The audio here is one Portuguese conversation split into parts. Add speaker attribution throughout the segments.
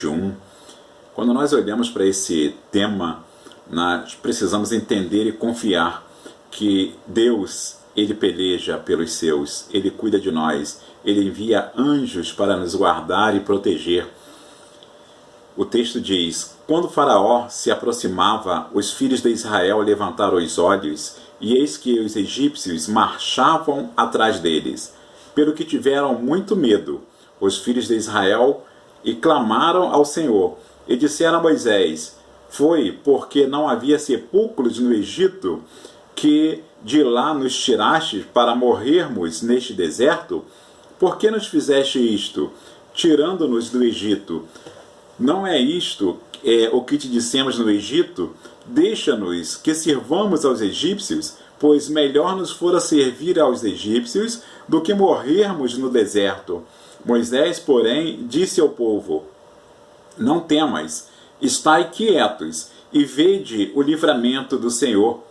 Speaker 1: 21. Quando nós olhamos para esse tema, nós precisamos entender e confiar que Deus, Ele peleja pelos seus, Ele cuida de nós, Ele envia anjos para nos guardar e proteger. O texto diz: quando Faraó se aproximava, os filhos de Israel levantaram os olhos, e eis que os egípcios marchavam atrás deles, pelo que tiveram muito medo os filhos de Israel, e clamaram ao Senhor, e disseram a Moisés: foi porque não havia sepulcros no Egito, que de lá nos tiraste para morrermos neste deserto? Por que nos fizeste isto, tirando-nos do Egito? Não é isto o que te dissemos no Egito? Deixa-nos que sirvamos aos egípcios, pois melhor nos fora servir aos egípcios do que morrermos no deserto. Moisés, porém, disse ao povo: não temas, estai quietos, e vede o livramento do Senhor,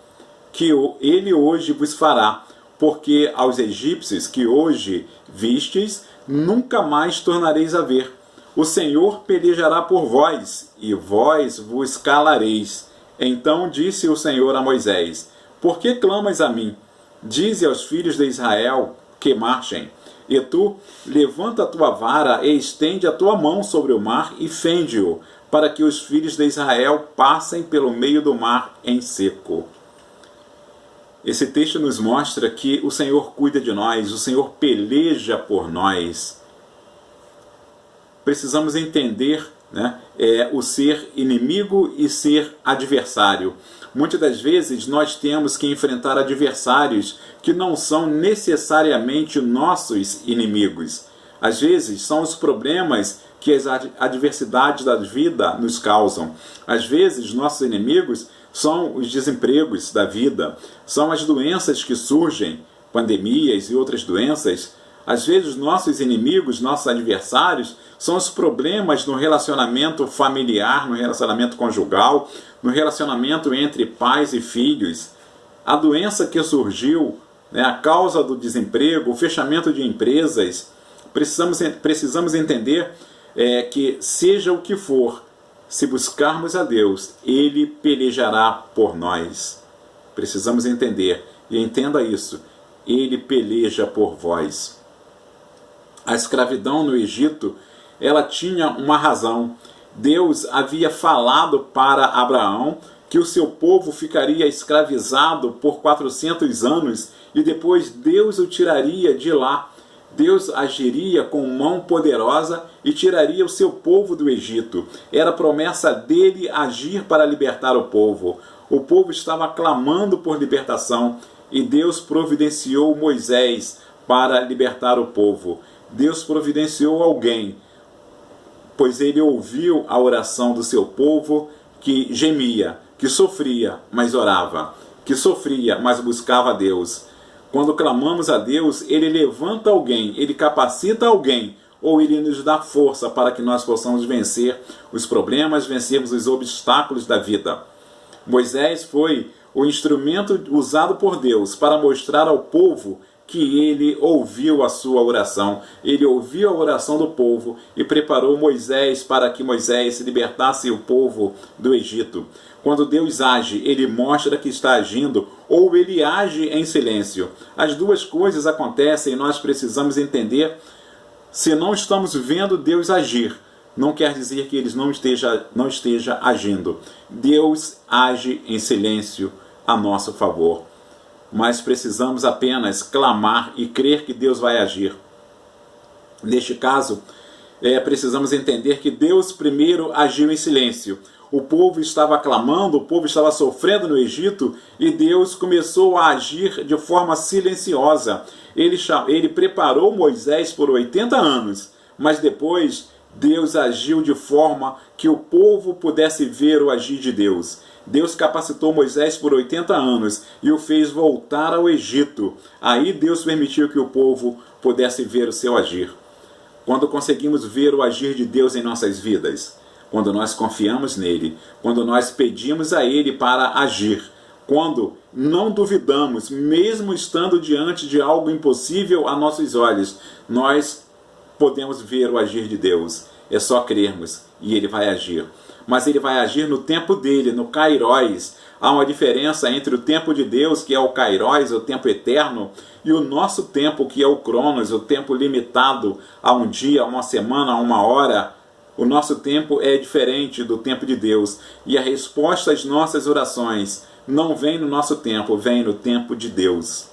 Speaker 1: que ele hoje vos fará, porque aos egípcios que hoje vistes, nunca mais tornareis a ver. O Senhor pelejará por vós, e vós vos calareis. Então disse o Senhor a Moisés: por que clamas a mim? Dize aos filhos de Israel que marchem. E tu, levanta a tua vara e estende a tua mão sobre o mar e fende-o, para que os filhos de Israel passem pelo meio do mar em seco. Esse texto nos mostra que o Senhor cuida de nós, o Senhor peleja por nós. Precisamos entender, o ser inimigo e ser adversário. Muitas das vezes nós temos que enfrentar adversários que não são necessariamente nossos inimigos. Às vezes são os problemas que as adversidades da vida nos causam. Às vezes nossos inimigos são os desempregos da vida, são as doenças que surgem, pandemias e outras doenças. Às vezes nossos inimigos, nossos adversários, são os problemas no relacionamento familiar, no relacionamento conjugal, no relacionamento entre pais e filhos. A doença que surgiu, a causa do desemprego, o fechamento de empresas. Precisamos entender que, seja o que for, se buscarmos a Deus, Ele pelejará por nós. Precisamos entender, e entenda isso, Ele peleja por vós. A escravidão no Egito, ela tinha uma razão. Deus havia falado para Abraão que o seu povo ficaria escravizado por 400 anos e depois Deus o tiraria de lá. Deus agiria com mão poderosa e tiraria o seu povo do Egito. Era promessa dele agir para libertar o povo. O povo estava clamando por libertação e Deus providenciou Moisés para libertar o povo. Deus providenciou alguém, pois ele ouviu a oração do seu povo que gemia, que sofria, mas orava, que sofria, mas buscava a Deus. Quando clamamos a Deus, Ele levanta alguém, Ele capacita alguém, ou Ele nos dá força para que nós possamos vencer os problemas, vencermos os obstáculos da vida. Moisés foi o instrumento usado por Deus para mostrar ao povo que ele ouviu a sua oração. Ele ouviu a oração do povo e preparou Moisés para que Moisés libertasse o povo do Egito. Quando Deus age, ele mostra que está agindo, ou ele age em silêncio. As duas coisas acontecem e nós precisamos entender. Se não estamos vendo Deus agir, não quer dizer que ele não esteja agindo. Deus age em silêncio a nosso favor. Mas precisamos apenas clamar e crer que Deus vai agir. Neste caso, precisamos entender que Deus primeiro agiu em silêncio. O povo estava clamando, o povo estava sofrendo no Egito e Deus começou a agir de forma silenciosa. Ele preparou Moisés por 80 anos, mas depois Deus agiu de forma que o povo pudesse ver o agir de Deus. Deus capacitou Moisés por 80 anos e o fez voltar ao Egito. Aí Deus permitiu que o povo pudesse ver o seu agir. Quando conseguimos ver o agir de Deus em nossas vidas, quando nós confiamos nele, quando nós pedimos a ele para agir, quando não duvidamos, mesmo estando diante de algo impossível a nossos olhos, nós podemos ver o agir de Deus. é só crermos e Ele vai agir. Mas Ele vai agir no tempo dele, no Kairos. Há uma diferença entre o tempo de Deus, que é o Kairos, o tempo eterno, e o nosso tempo, que é o Cronos, o tempo limitado a um dia, a uma semana, a uma hora. O nosso tempo é diferente do tempo de Deus. E a resposta às nossas orações não vem no nosso tempo, vem no tempo de Deus.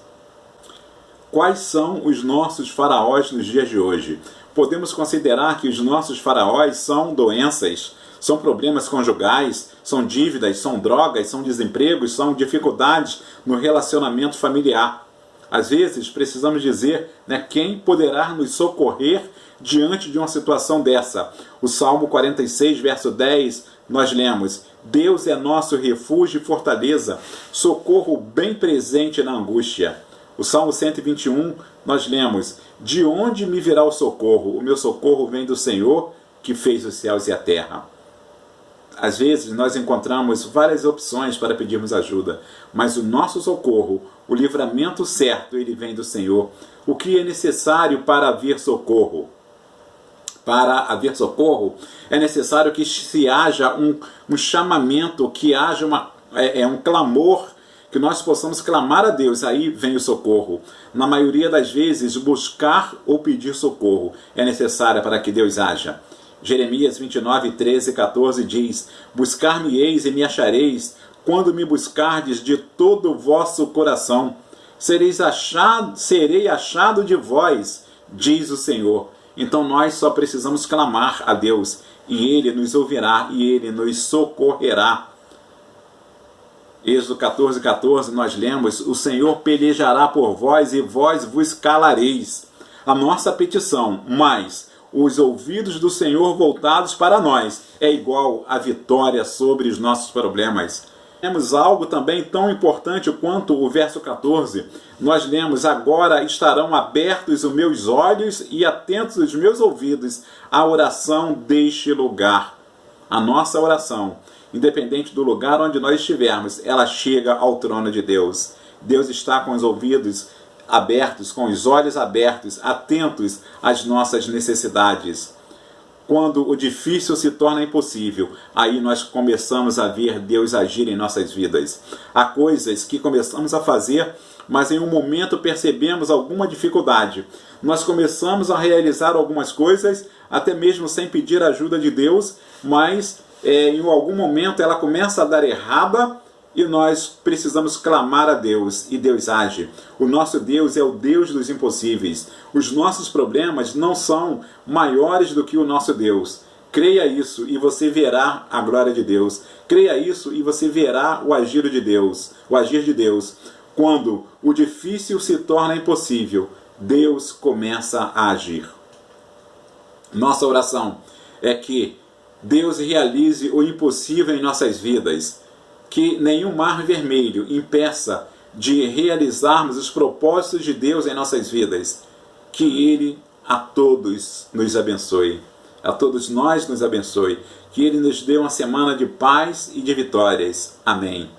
Speaker 1: Quais são os nossos faraós nos dias de hoje? Podemos considerar que os nossos faraós são doenças, são problemas conjugais, são dívidas, são drogas, são desempregos, são dificuldades no relacionamento familiar. Às vezes precisamos dizer, quem poderá nos socorrer diante de uma situação dessa. O Salmo 46, verso 10, nós lemos: Deus é nosso refúgio e fortaleza, socorro bem presente na angústia. O Salmo 121, nós lemos: de onde me virá o socorro? O meu socorro vem do Senhor, que fez os céus e a terra. Às vezes nós encontramos várias opções para pedirmos ajuda, mas o nosso socorro, o livramento certo, ele vem do Senhor. O que é necessário para haver socorro? Para haver socorro, é necessário que se haja um chamamento, que haja um clamor, que nós possamos clamar a Deus, aí vem o socorro. Na maioria das vezes, buscar ou pedir socorro é necessário para que Deus haja. Jeremias 29, 13 e 14 diz: buscar-me-eis e me achareis, quando me buscardes de todo o vosso coração. Serei achado de vós, diz o Senhor. Então nós só precisamos clamar a Deus, e Ele nos ouvirá, e Ele nos socorrerá. Êxodo 14, 14, nós lemos: o Senhor pelejará por vós, e vós vos calareis. A nossa petição, mas os ouvidos do Senhor voltados para nós, é igual à vitória sobre os nossos problemas. Temos algo também tão importante quanto o verso 14. Nós lemos: agora estarão abertos os meus olhos e atentos os meus ouvidos à oração deste lugar. A nossa oração, independente do lugar onde nós estivermos, ela chega ao trono de Deus. Deus está com os ouvidos abertos, com os olhos abertos, atentos às nossas necessidades. Quando o difícil se torna impossível, aí nós começamos a ver Deus agir em nossas vidas. Há coisas que começamos a fazer, mas em um momento percebemos alguma dificuldade. Nós começamos a realizar algumas coisas, até mesmo sem pedir a ajuda de Deus, mas em algum momento ela começa a dar errada, e nós precisamos clamar a Deus, e Deus age. O nosso Deus é o Deus dos impossíveis. Os nossos problemas não são maiores do que o nosso Deus. Creia isso e você verá a glória de Deus. Creia isso e você verá o agir de Deus. Quando o difícil se torna impossível, Deus começa a agir. Nossa oração é que Deus realize o impossível em nossas vidas. Que nenhum mar vermelho impeça de realizarmos os propósitos de Deus em nossas vidas. Que Ele a todos nos abençoe. A todos nós nos abençoe. Que Ele nos dê uma semana de paz e de vitórias. Amém.